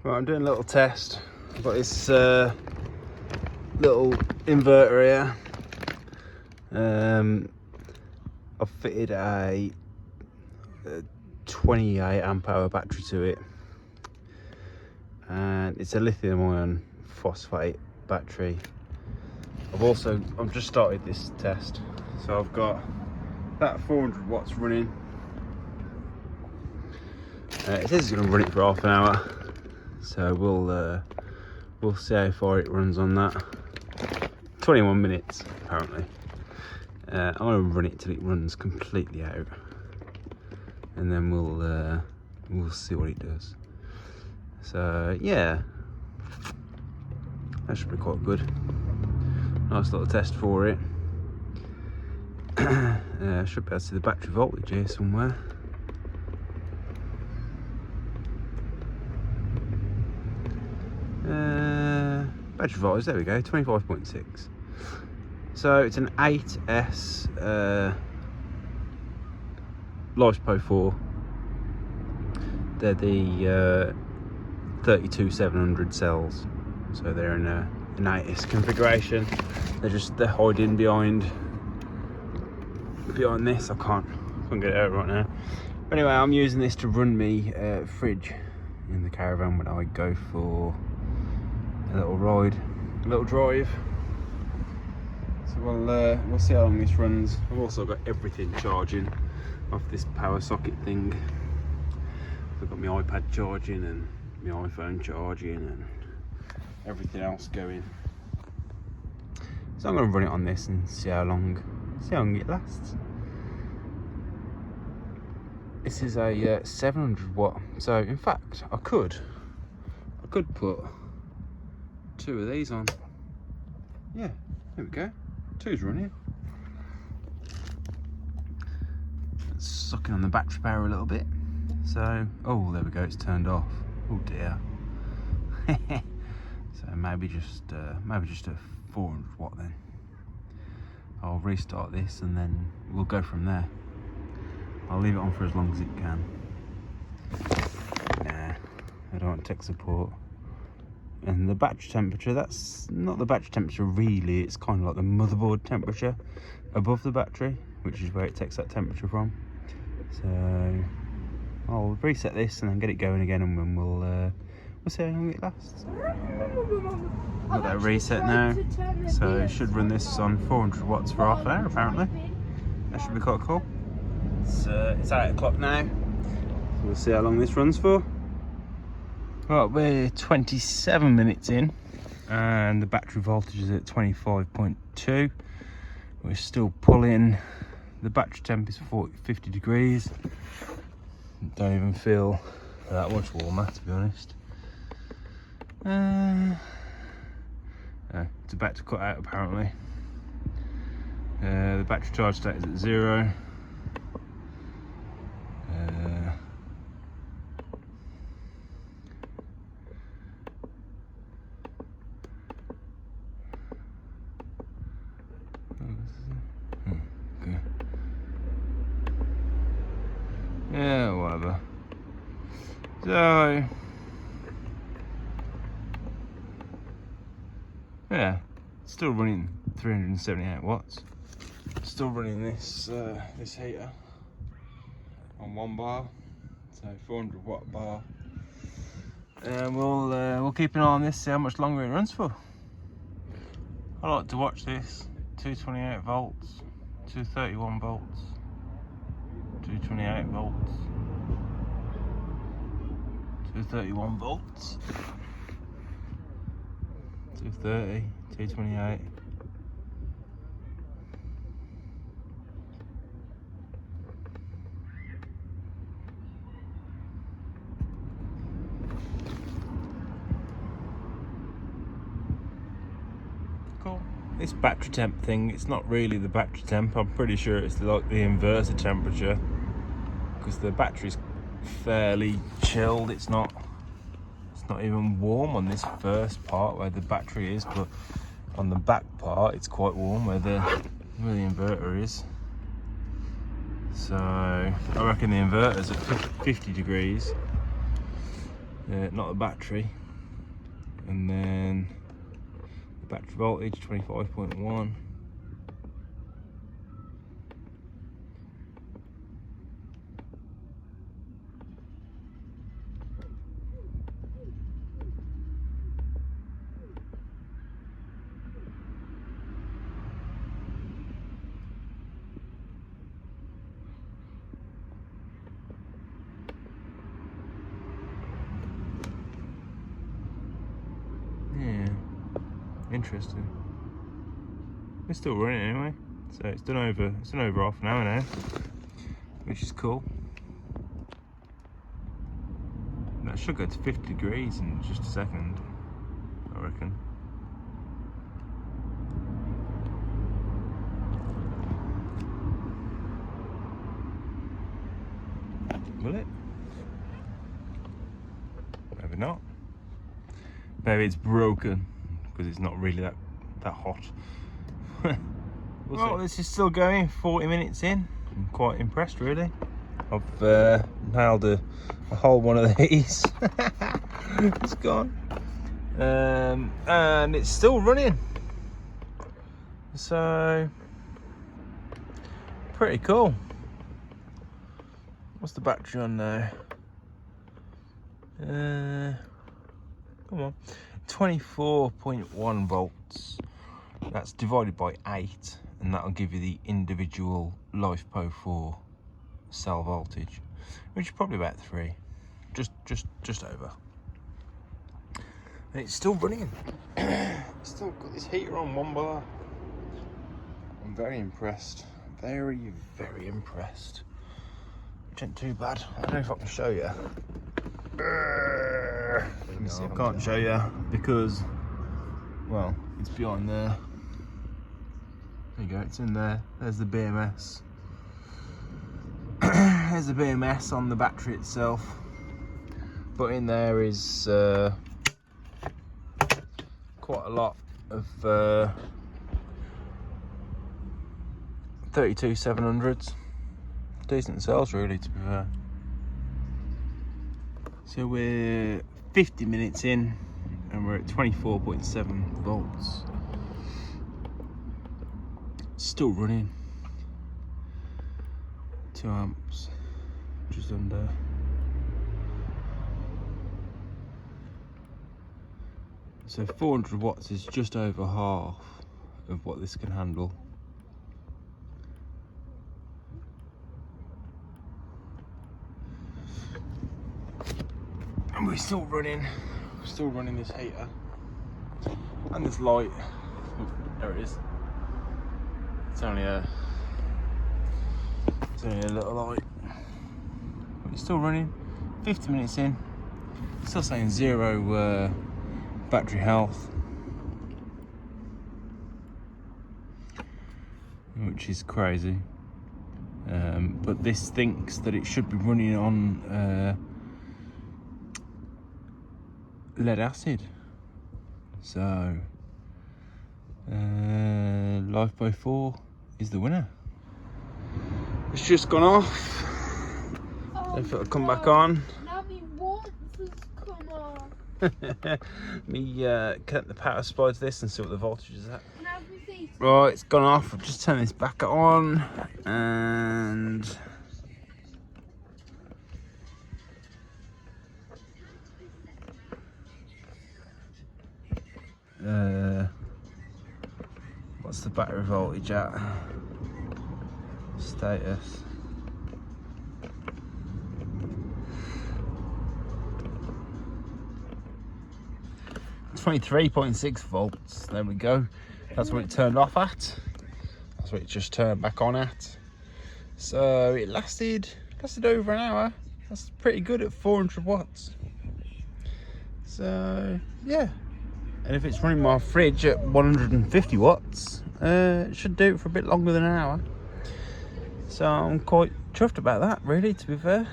Right, I'm doing a little test. I've got this little inverter here. I've fitted a 28 amp hour battery to it, and it's a lithium ion phosphate battery. I've just started this test, so I've got that 400 watts running. It says it's going to run it for half an hour, so we'll see how far it runs on that. 21 minutes apparently. I'm going to run it till it runs completely out, and then we'll see what it does. So yeah, that should be quite good. Nice little test for it. Should be able to see the battery voltage here somewhere. Battery voltage, there we go, 25.6. So it's an 8S lifepo4. They're the 32700 cells, so they're in an 8S configuration. They're hiding behind this. I can't get it out right now. But anyway, I'm using this to run me fridge in the caravan when I go for a little ride, a little drive. So we'll see how long this runs. I've also got everything charging off this power socket thing. I've got my iPad charging and my iPhone charging and everything else going. So I'm going to run it on this and see how long it lasts. This is a 700 watt. So in fact, I could put 2 of these on. Yeah, there we go. 2's running. It's sucking on the battery power a little bit. So, oh, there we go. It's turned off. Oh dear. So maybe just a 400 watt then. I'll restart this and then we'll go from there. I'll leave it on for as long as it can. Nah, I don't want tech support. And the battery temperature, that's not the battery temperature really, it's kind of like the motherboard temperature above the battery, which is where it takes that temperature from. So I'll reset this and then get it going again, and then we'll see how long it lasts. Got that reset now, so it should run this on 400 watts for half an hour apparently. That should be quite cool. It's 8 o'clock now, so we'll see how long this runs for. Right, we're 27 minutes in and the battery voltage is at 25.2. We're still pulling. The battery temp is 50 degrees. Don't even feel that much warmer, to be honest. It's about to cut out apparently. The battery charge state is at 0. Yeah, whatever. So yeah, still running 378 watts. Still running this this heater on 1 bar, so 400 watt bar. And we'll keep an eye on this, see how much longer it runs for. I like to watch this. 228 volts, 231 volts. 228 volts, 231 volts, 230, 228. Cool. This battery temp thing, it's not really the battery temp. I'm pretty sure it's like the inverter temperature, because the battery's fairly chilled. It's not even warm on this first part where the battery is, but on the back part it's quite warm where the inverter is. So I reckon the inverter's at 50 degrees not the battery. And then the battery voltage 25.1. Yeah, interesting. It's still running anyway, so it's done over half an hour now, which is cool. That should go to 50 degrees in just a second, I reckon. Will it? Maybe not. Maybe it's broken because it's not really that hot. Well, this is still going. 40 minutes in. I'm quite impressed, really. I've nailed a whole one of these. It's gone, and it's still running. So pretty cool. What's the battery on now? Come on, 24.1 volts. That's divided by 8, and that'll give you the individual lifepo4 cell voltage, which is probably about 3, just over. And it's still running. It's still got this heater on 1 bar. I'm very impressed. Very impressed. Which ain't too bad. I don't know if I can show you. Let me see. I can't show you because, well, it's behind there. There you go, it's in there. There's the BMS. There's the BMS on the battery itself. But in there is quite a lot of 32.700s. Decent cells, really, to be fair. So we're 50 minutes in and we're at 24.7 volts. Still running. 2 amps, just under. So 400 watts is just over half of what this can handle. And we're still running this heater and this light. Oh, there it is. It's only a little light, but it's still running. 50 minutes in, still saying 0 battery health, which is crazy. But this thinks that it should be running on lead acid. So lifepo4 is the winner. It's just gone off. If it'll come back on. Now me wants has come on. Me connect the power supply to this and see what the voltage is at. Now we see. Right, it's gone off. I'll just turn this back on and what's the battery voltage at? Status. .6 volts. There we go. That's what it turned off at. That's what it just turned back on at. So it lasted over an hour. That's pretty good at 400 watts. So yeah. And if it's running my fridge at 150 watts, it should do it for a bit longer than an hour. So I'm quite chuffed about that, really, to be fair.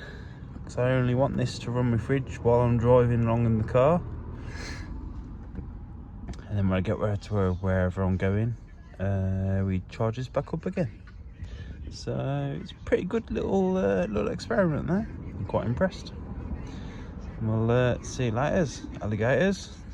Because I only want this to run my fridge while I'm driving along in the car. And then when I get to wherever I'm going, we charge this back up again. So it's a pretty good little experiment there. I'm quite impressed. We'll see you later, alligators.